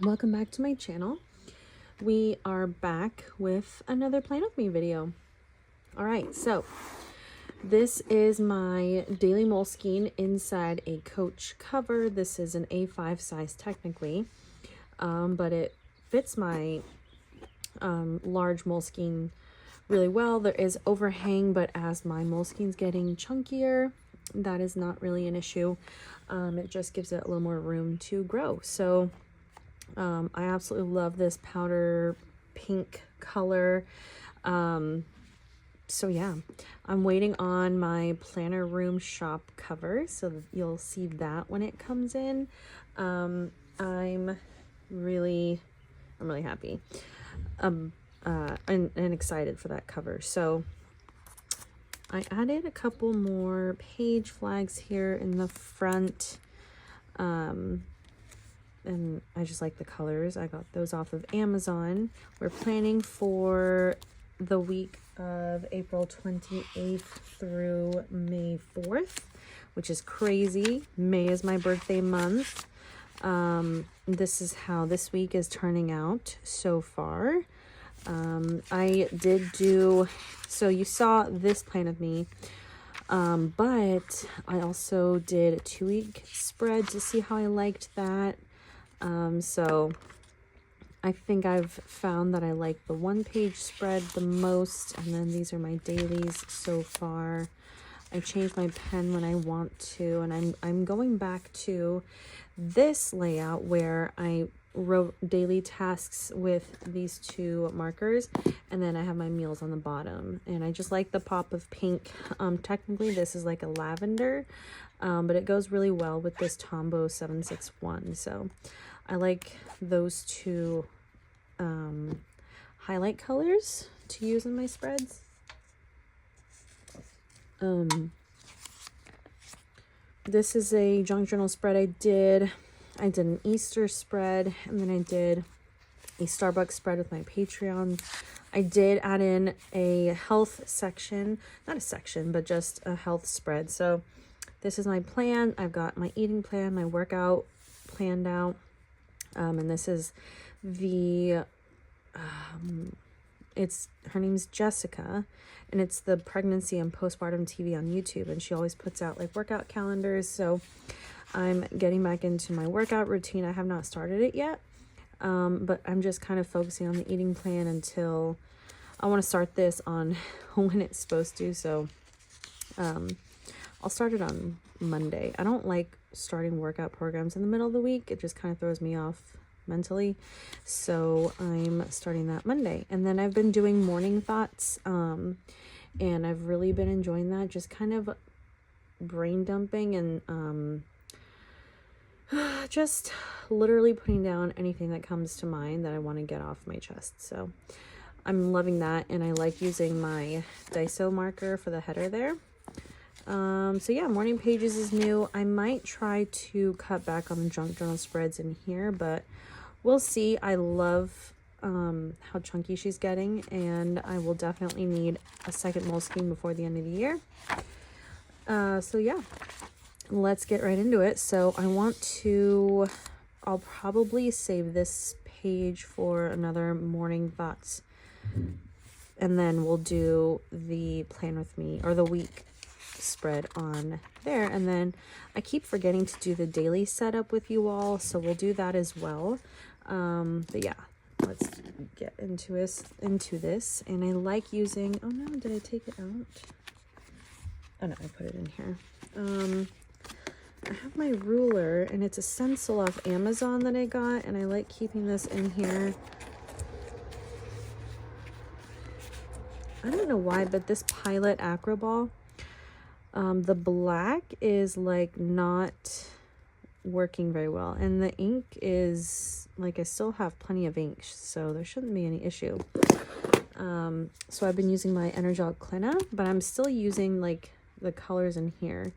Welcome back to my channel. We are back with another Plan With Me video. All right, so this is my daily Moleskine inside a Coach cover. This is an A5 size technically, but it fits my large Moleskine really well. There is overhang, but as my Moleskine's getting chunkier, that is not really an issue. It just gives it a little more room to grow. So I absolutely love this powder pink color. So yeah, I'm waiting on my planner room shop cover, so you'll see that when it comes in. I'm really happy and excited for that cover. So I added a couple more page flags here in the front, and I just like the colors. I got those off of Amazon. We're planning for the week of April 28th through May 4th, which is crazy. May is my birthday month. This is how this week is turning out so far. I did do, so you saw this Plan With Me, but I also did a 2-week spread to see how I liked that. So I think I've found that I like the 1-page spread the most, and then these are my dailies so far. I change my pen when I want to, and I'm going back to this layout where I wrote daily tasks with these 2 markers, and then I have my meals on the bottom. And I just like the pop of pink. Technically this is like a lavender, but it goes really well with this Tombows 761. So I like those 2 highlight colors to use in my spreads. This is a junk journal spread I did an Easter spread, and then I did a Starbucks spread with my Patreon. I did add in a health section, not a section, but just a health spread. So this is my plan. I've got my eating plan, my workout planned out. And this is the, her name's Jessica, and it's the pregnancy and postpartum TV on YouTube. And she always puts out like workout calendars. So I'm getting back into my workout routine. I have not started it yet, but I'm just kind of focusing on the eating plan until I want to start this on when it's supposed to. So I'll start it on Monday. I don't like starting workout programs in the middle of the week. It just kind of throws me off mentally. So I'm starting that Monday. And then I've been doing morning thoughts, and I've really been enjoying that. Just kind of brain dumping and just literally putting down anything that comes to mind that I want to get off my chest. So I'm loving that, and I like using my Daiso marker for the header there. So yeah, morning pages is new. I might try to cut back on the junk journal spreads in here, but we'll see. I love how chunky she's getting, and I will definitely need a second Moleskine before the end of the year. So yeah, let's get right into it. So I'll probably save this page for another morning thoughts, and then we'll do the Plan With Me, or the week spread on there. And then I keep forgetting to do the daily setup with you all, so we'll do that as well. But yeah, let's get into this. And I like using, oh no, did I take it out? Oh no, I put it in here. I have my ruler, and it's a stencil off Amazon that I got, and I like keeping this in here. I don't know why, but this Pilot Acroball, the black is like not working very well, and the ink is like, I still have plenty of ink, so there shouldn't be any issue. So I've been using my Energel Clina, but I'm still using like the colors in here.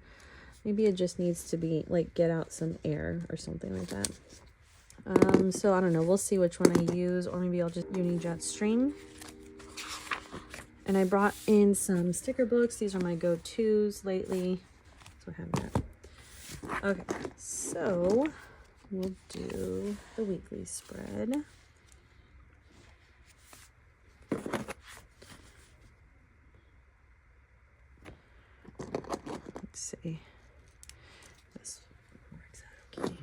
Maybe it just needs to be like, get out some air or something like that. So I don't know, we'll see which one I use, or maybe I'll just use Jetstream. And I brought in some sticker books. These are my go-tos lately. So I have that. Okay, so we'll do the weekly spread. Let's see. This works out okay.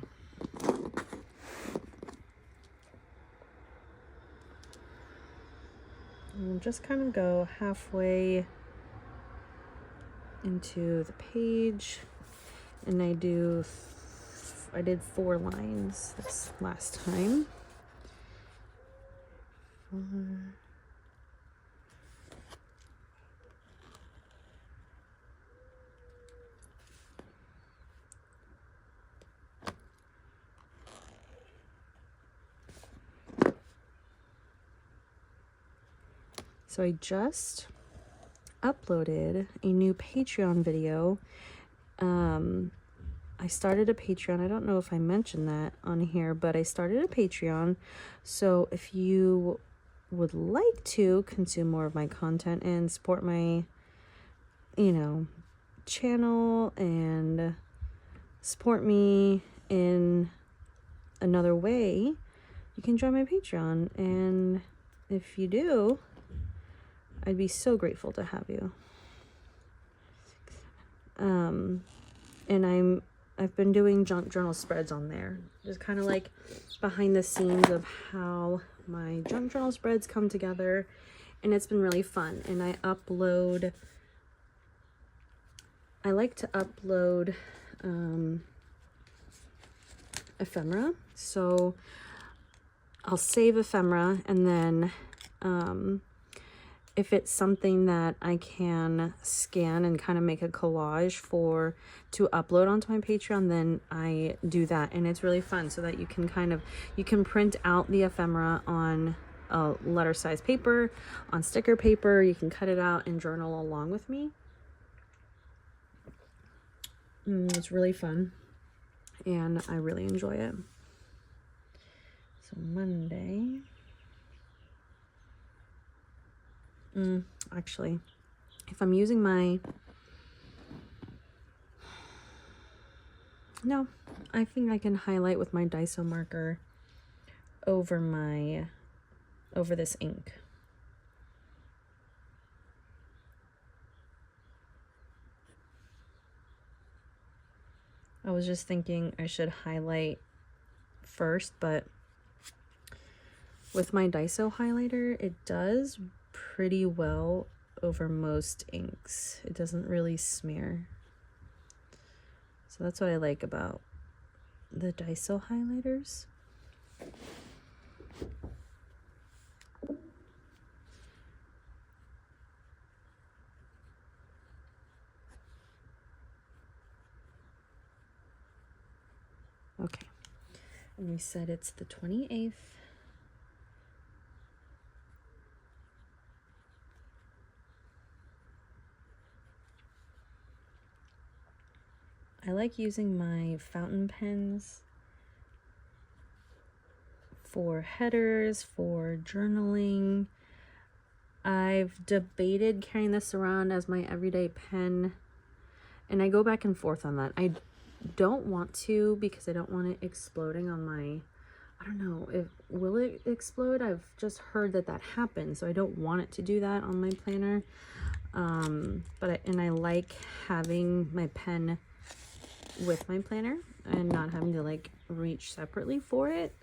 We'll just kind of go halfway into the page, and I did 4 lines this last time. 4. So I just uploaded a new Patreon video. I started a Patreon. I don't know if I mentioned that on here, but I started a Patreon. So if you would like to consume more of my content and support my, channel and support me in another way, you can join my Patreon. And if you do, I'd be so grateful to have you. And I've been doing junk journal spreads on there. Just kind of like behind the scenes of how my junk journal spreads come together. And it's been really fun. And I like to upload ephemera. So I'll save ephemera, and then if it's something that I can scan and kind of make a collage to upload onto my Patreon, then I do that. And it's really fun, so that you can print out the ephemera on a letter size paper, on sticker paper. You can cut it out and journal along with me. It's really fun, and I really enjoy it. So Monday, actually, if I'm using I think I can highlight with my Daiso marker over this ink. I was just thinking I should highlight first, but with my Daiso highlighter, it does pretty well over most inks. It doesn't really smear. So that's what I like about the Daiso highlighters. Okay, and we said it's the 28th. I like using my fountain pens for headers, for journaling. I've debated carrying this around as my everyday pen, and I go back and forth on that. I don't want to, because I don't want it exploding on my, I don't know, will it explode? I've just heard that happens, so I don't want it to do that on my planner. But I like having my pen with my planner and not having to like reach separately for it,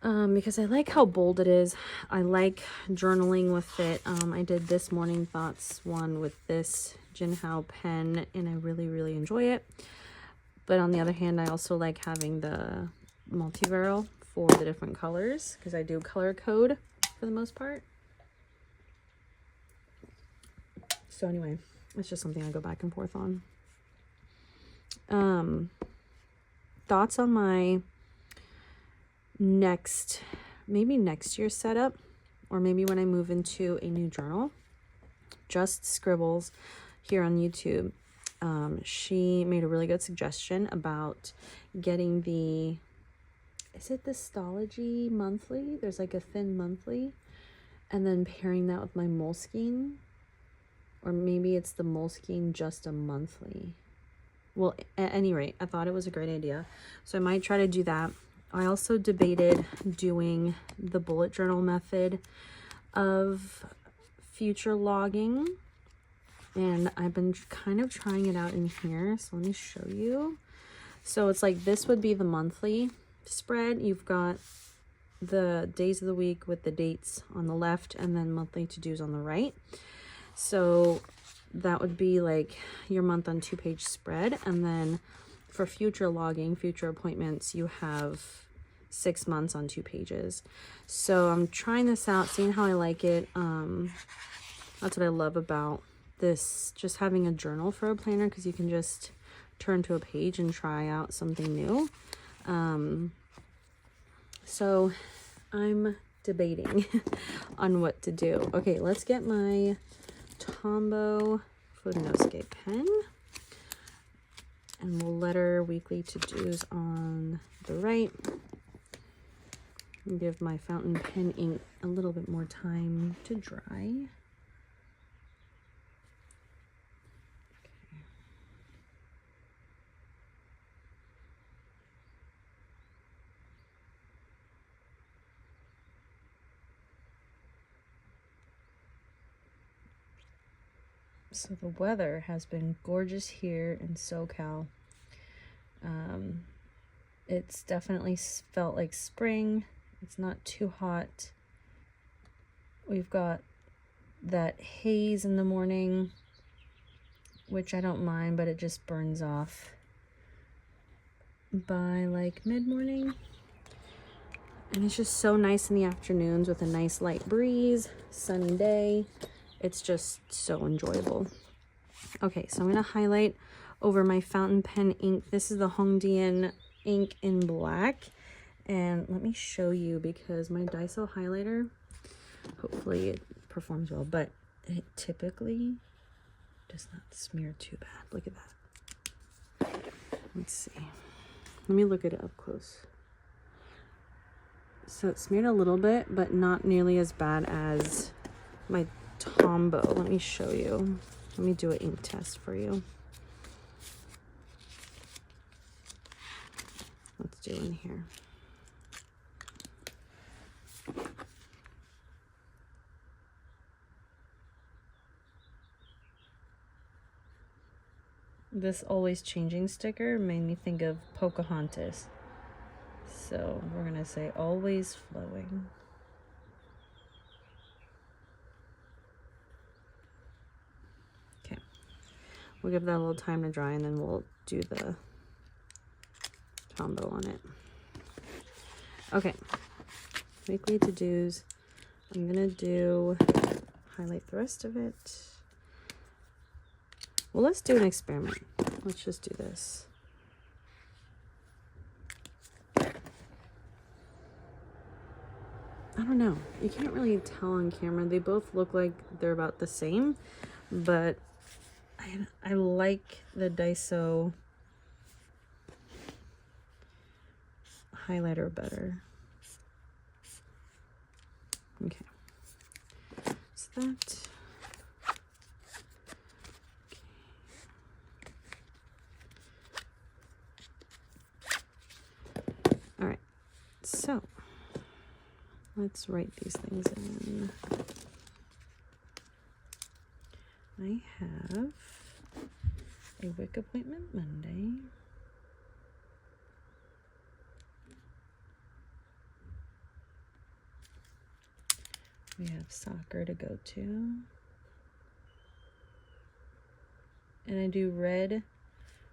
because I like how bold it is. I like journaling with it. I did this morning thoughts one with this Jinhao pen, and I really, really enjoy it. But on the other hand, I also like having the multiveral for the different colors, because I do color code for the most part. So anyway, it's just something I go back and forth on. Thoughts on my maybe next year's setup, or maybe when I move into a new journal. Just Scribbles here on YouTube, she made a really good suggestion about getting is it the Stology monthly? There's like a thin monthly, and then pairing that with my Moleskine, or maybe it's the Moleskine just a monthly. Well, at any rate, I thought it was a great idea. So I might try to do that. I also debated doing the bullet journal method of future logging. And I've been kind of trying it out in here. So let me show you. So it's like, this would be the monthly spread. You've got the days of the week with the dates on the left and then monthly to-dos on the right. So that would be like your month on 2-page spread. And then for future logging, future appointments, you have 6 months on 2 pages. So I'm trying this out, seeing how I like it. That's what I love about this, just having a journal for a planner, because you can just turn to a page and try out something new. So I'm debating on what to do. Okay, let's get my Tombow Photonoscape pen, and we'll letter weekly to-dos on the right. And give my fountain pen ink a little bit more time to dry. So the weather has been gorgeous here in SoCal. It's definitely felt like spring. It's not too hot. We've got that haze in the morning, which I don't mind, but it just burns off by like mid-morning. And it's just so nice in the afternoons with a nice light breeze, sunny day. It's just so enjoyable. Okay, so I'm going to highlight over my fountain pen ink. This is the Hongdian ink in black. And let me show you, because my Daiso highlighter, hopefully it performs well, but it typically does not smear too bad. Look at that. Let's see. Let me look at it up close. So it smeared a little bit, but not nearly as bad as my Tombow. Let me show you. Let me do an ink test for you. Let's do in here. This always changing sticker made me think of Pocahontas. So we're going to say always flowing. Okay. We'll give that a little time to dry, and then we'll do the Tombow on it. Okay. Weekly to-dos. I'm going to highlight the rest of it. Well, let's do an experiment. Let's just do this. I don't know. You can't really tell on camera. They both look like they're about the same, but I like the Daiso highlighter better. Okay. So that. All right. So let's write these things in. I have a WIC appointment Monday. We have soccer to go to. And I do red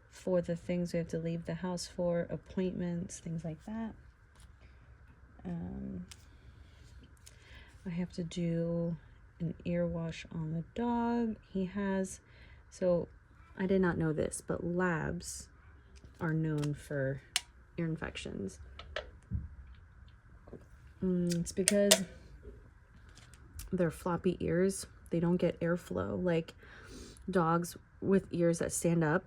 for the things we have to leave the house for, appointments, things like that. I have to do an ear wash on the dog. He has, so I did not know this, but labs are known for ear infections. It's because their floppy ears, they don't get airflow. Like dogs with ears that stand up,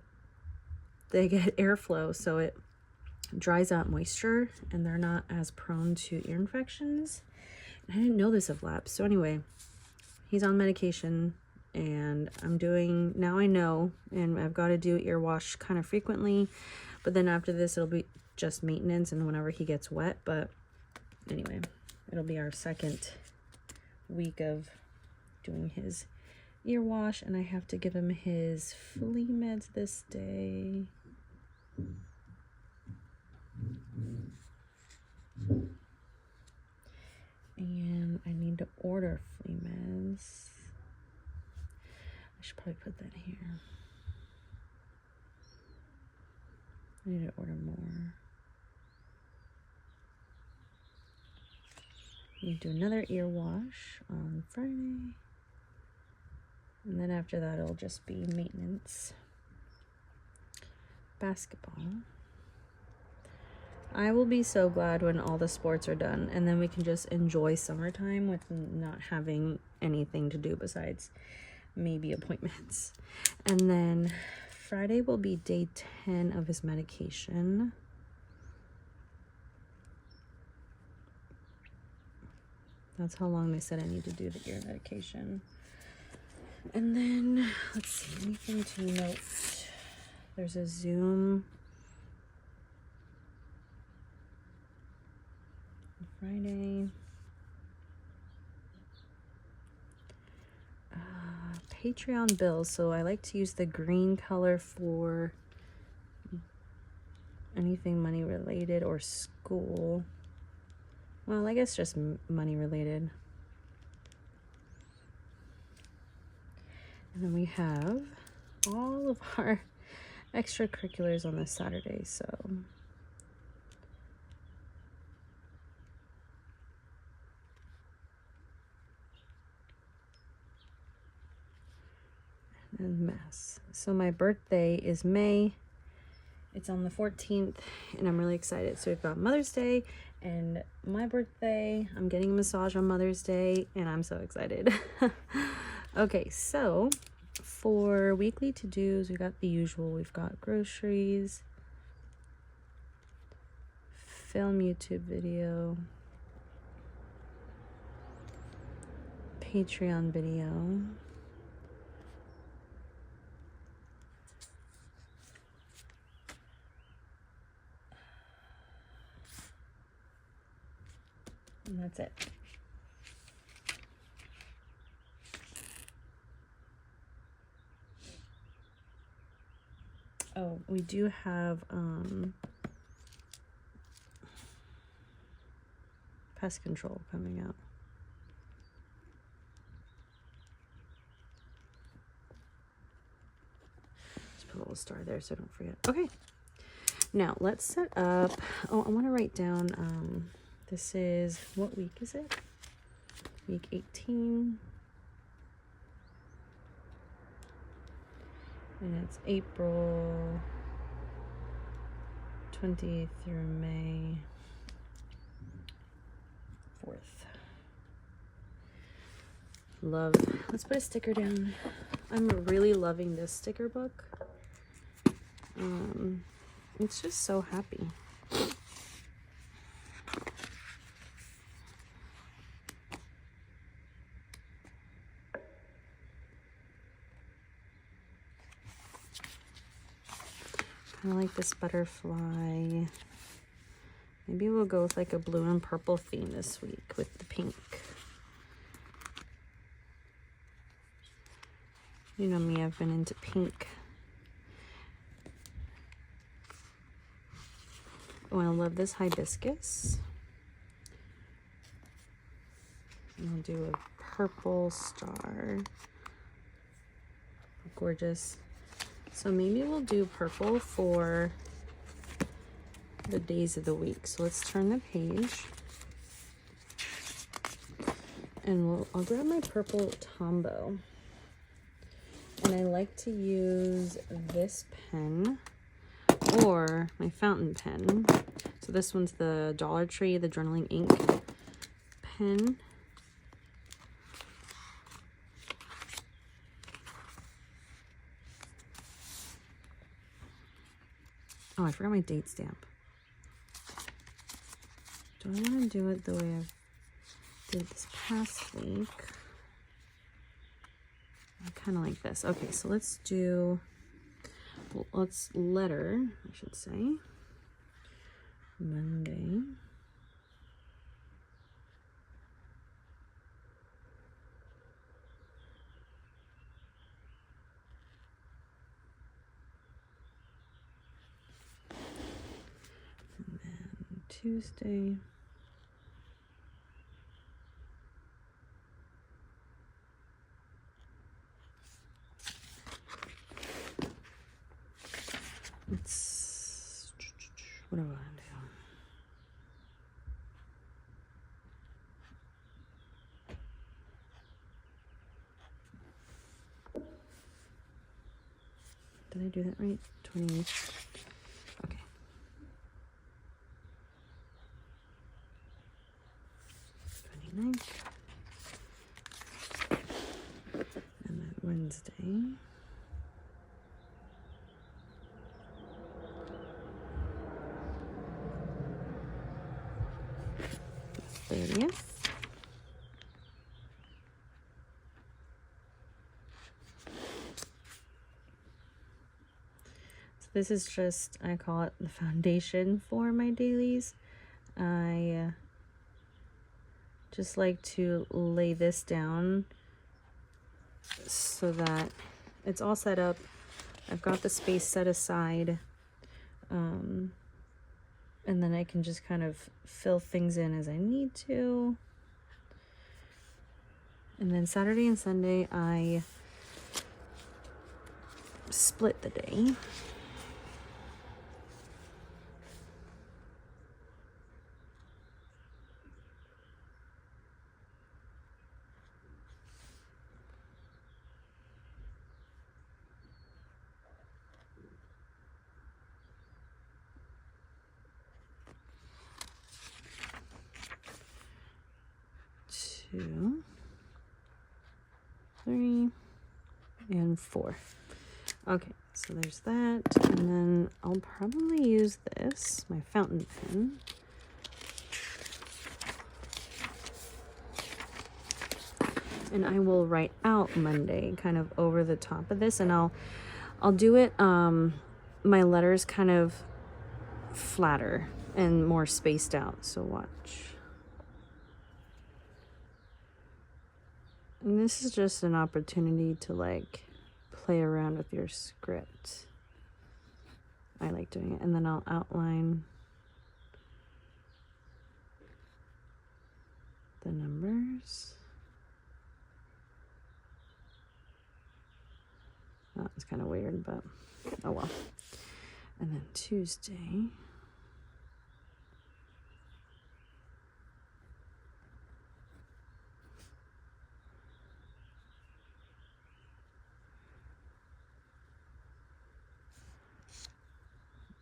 they get airflow, so it dries out moisture and they're not as prone to ear infections. I didn't know this of labs. So anyway, he's on medication and now I know, and I've got to do ear wash kind of frequently, but then after this it'll be just maintenance and whenever he gets wet. But anyway, it'll be our second week of doing his ear wash, and I have to give him his flea meds this day. And I need to order flea meds. I should probably put that here. I need to order more. I need to do another ear wash on Friday. And then after that, it'll just be maintenance. Basketball. I will be so glad when all the sports are done and then we can just enjoy summertime with not having anything to do besides maybe appointments. And then Friday will be day 10 of his medication. That's how long they said I need to do the ear medication. And then, let's see, anything to note? There's a Zoom Friday. Patreon bills. So I like to use the green color for anything money related or school. Well, I guess just money related. And then we have all of our extracurriculars on this Saturday, so and mass. So my birthday is May. It's on the 14th, and I'm really excited. So we've got Mother's Day and my birthday. I'm getting a massage on Mother's Day, and I'm so excited. Okay, so for weekly to-dos, we got the usual. We've got groceries, film YouTube video, Patreon video, and that's it. Oh, we do have pest control coming out. Just put a little star there so I don't forget. Okay, now let's set up. Oh, I want to write down, this is, what week is it? Week 18. And it's April 20th through May 4th. Love. Let's put a sticker down. I'm really loving this sticker book. It's just so happy. I like this butterfly. Maybe we'll go with like a blue and purple theme this week with the pink. You know me, I've been into pink. Oh, I love this hibiscus. And I'll do a purple star. Gorgeous. So maybe we'll do purple for the days of the week. So let's turn the page. And I'll grab my purple Tombow. And I like to use this pen or my fountain pen. So this one's the Dollar Tree, the journaling ink pen. Oh, I forgot my date stamp. Do I want to do it the way I did this past week? I kind of like this. Okay, so let's do, well, let's letter, I should say, Monday. And then Tuesday. It's, what do I want to do? Did I do that right? 20. Okay. 29th. And then Wednesday. 30th. So this is just, I call it the foundation for my dailies. I just like to lay this down so that it's all set up. I've got the space set aside. And then I can just kind of fill things in as I need to. And then Saturday and Sunday, I split the day. Two, 3, and 4. Okay, so there's that. And then I'll probably use this, my fountain pen. And I will write out Monday kind of over the top of this, and I'll do it my letters kind of flatter and more spaced out. So watch. And this is just an opportunity to like play around with your script. I like doing it. And then I'll outline the numbers. Oh, it's kind of weird, but oh well. And then Tuesday.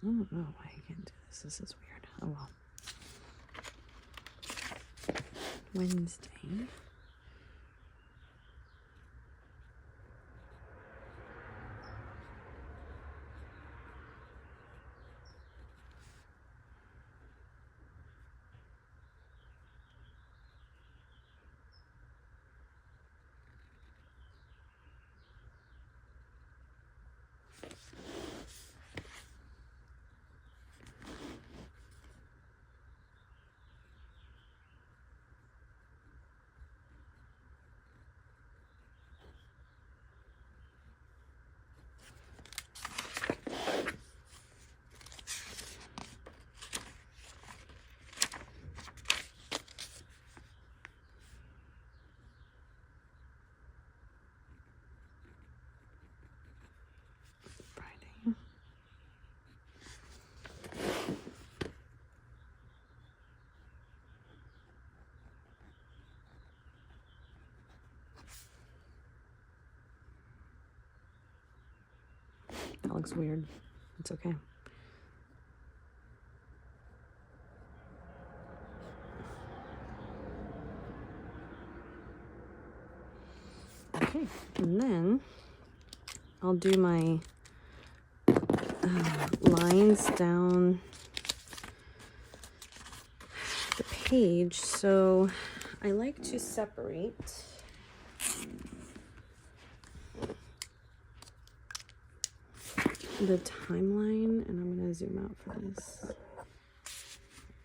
I don't know why I can't do this. This is weird. Oh well. Wednesday. That looks weird. It's okay. Okay, and then I'll do my lines down the page. So I like to separate the timeline, and I'm going to zoom out for this.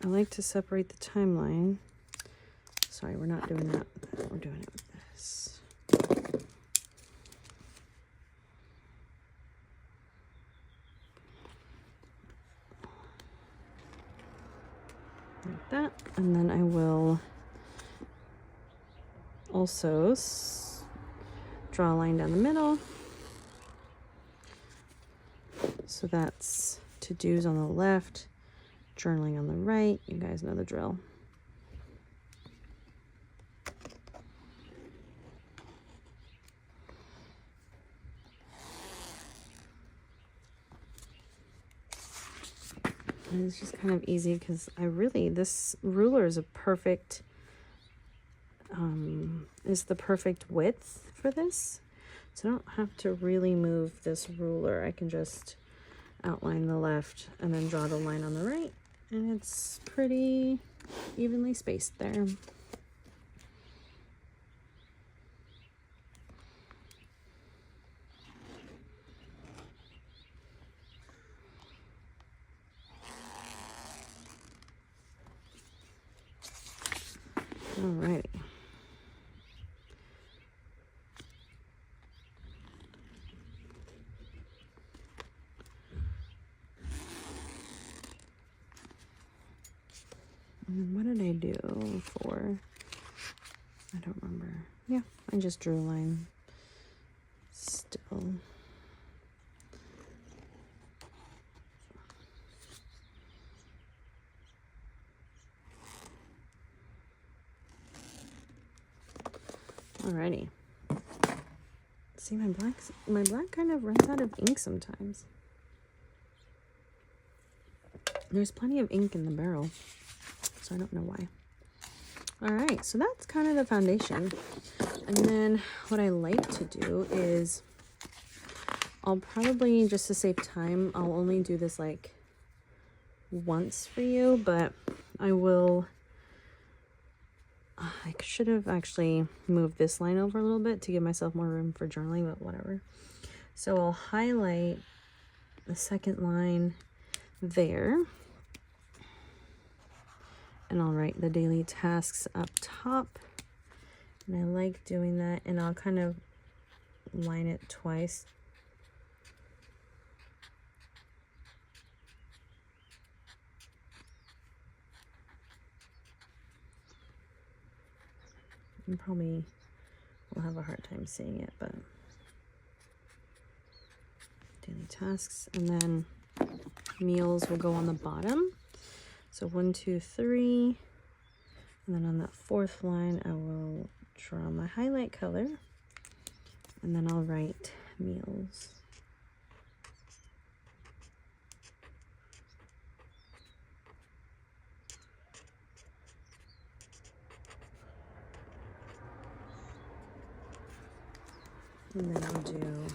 I like to separate the timeline. Sorry, we're not doing that. We're doing it with this. Like that. And then I will also draw a line down the middle. So that's to-dos on the left, journaling on the right. You guys know the drill. And it's just kind of easy because this ruler is a perfect, is the perfect width for this. So I don't have to really move this ruler. I can just outline the left and then draw the line on the right. And it's pretty evenly spaced there. Alrighty. And what did I do for? I don't remember. Yeah, I just drew a line still. Alrighty. See, my black kind of runs out of ink sometimes. There's plenty of ink in the barrel, so I don't know why. Alright, so that's kind of the foundation. And then what I like to do is, I'll probably, just to save time, I'll only do this like once for you, but I will, I should have actually moved this line over a little bit to give myself more room for journaling, but whatever. So I'll highlight the second line there. And I'll write the daily tasks up top. And I like doing that. And I'll kind of line it twice. You probably will have a hard time seeing it, but daily tasks. And then meals will go on the bottom. So 1, 2, 3, and then on that fourth line, I will draw my highlight color, and then I'll write meals. And then I'll do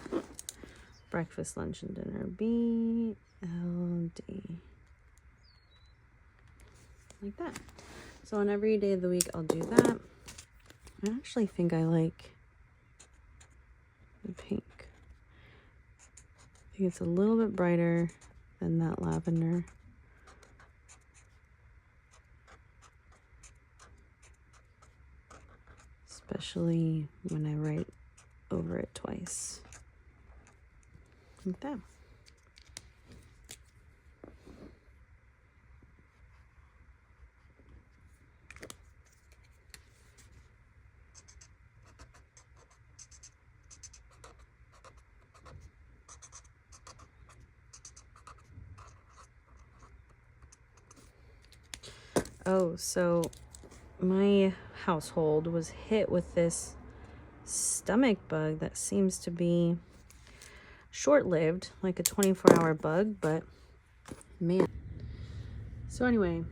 breakfast, lunch, and dinner, B, L, D. Like that. So on every day of the week I'll do that. I actually think I like the pink. I think it's a little bit brighter than that lavender. Especially when I write over it twice. Like that. Oh, so my household was hit with this stomach bug that seems to be short-lived, like a 24-hour bug, but man. So anyway,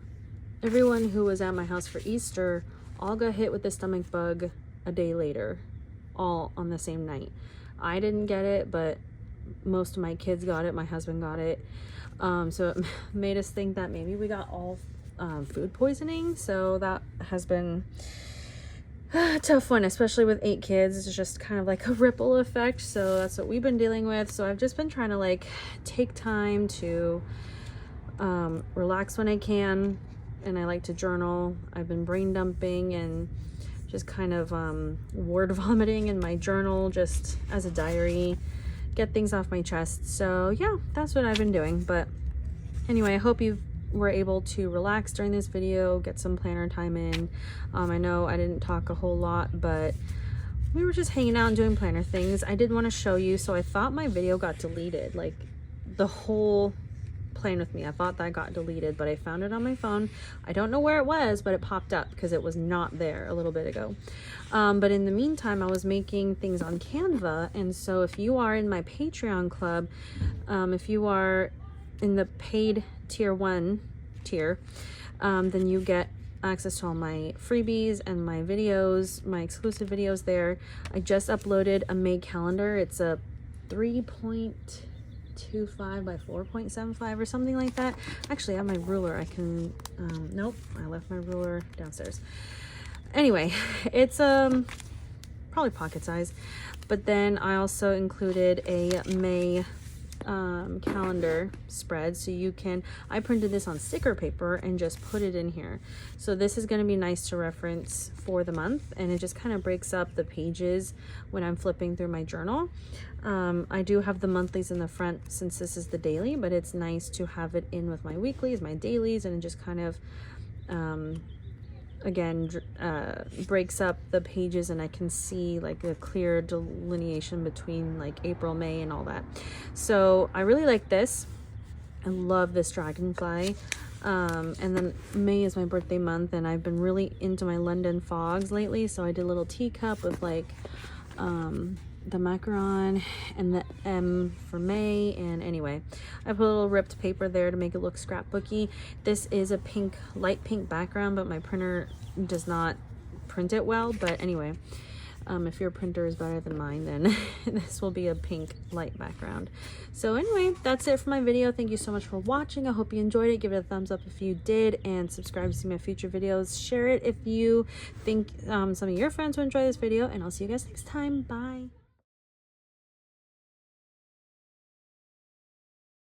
everyone who was at my house for Easter all got hit with the stomach bug a day later, all on the same night. I didn't get it, but most of my kids got it. My husband got it. So it made us think that maybe we got all food poisoning. So that has been tough one, especially with 8 kids. It's just kind of like a ripple effect. So that's what we've been dealing with. So I've just been trying to like take time to relax when I can, and I like to journal. I've been brain dumping and just kind of word vomiting in my journal just as a diary, get things off my chest. So yeah, that's what I've been doing. But anyway, I hope you were able to relax during this video, get some planner time in. I know I didn't talk a whole lot, but we were just hanging out and doing planner things. I did want to show you, so I thought my video got deleted, like the whole plan with me. I thought that got deleted, but I found it on my phone. I don't know where it was, but it popped up because it was not there a little bit ago. But in the meantime, I was making things on Canva, and so if you are in my Patreon club, if you are in the paid tier 1 tier, then you get access to all my freebies and my videos, my exclusive videos there. I just uploaded a May calendar. It's a 3.25 by 4.75 or something like that. Actually, I have my ruler. I can nope, I left my ruler downstairs. Anyway, it's probably pocket size. But then I also included a May calendar spread, so you can, I printed this on sticker paper and just put it in here. So this is going to be nice to reference for the month, and it just kind of breaks up the pages when I'm flipping through my journal. I do have the monthlies in the front since this is the daily, but it's nice to have it in with my weeklies, my dailies, and it just kind of again breaks up the pages, and I can see like a clear delineation between like April, May, and all that. So I really like this. I love this dragonfly. And then May is my birthday month, and I've been really into my London fogs lately, so I did a little teacup with like the macaron and the M for May. And anyway, I put a little ripped paper there to make it look scrapbooky. This is a pink, light pink background, but my printer does not print it well. But anyway, if your printer is better than mine, then this will be a pink light background. So anyway, that's it for my video. Thank you so much for watching. I hope you enjoyed it. Give it a thumbs up if you did, and subscribe to see my future videos. Share it if you think some of your friends will enjoy this video, and I'll see you guys next time. Bye.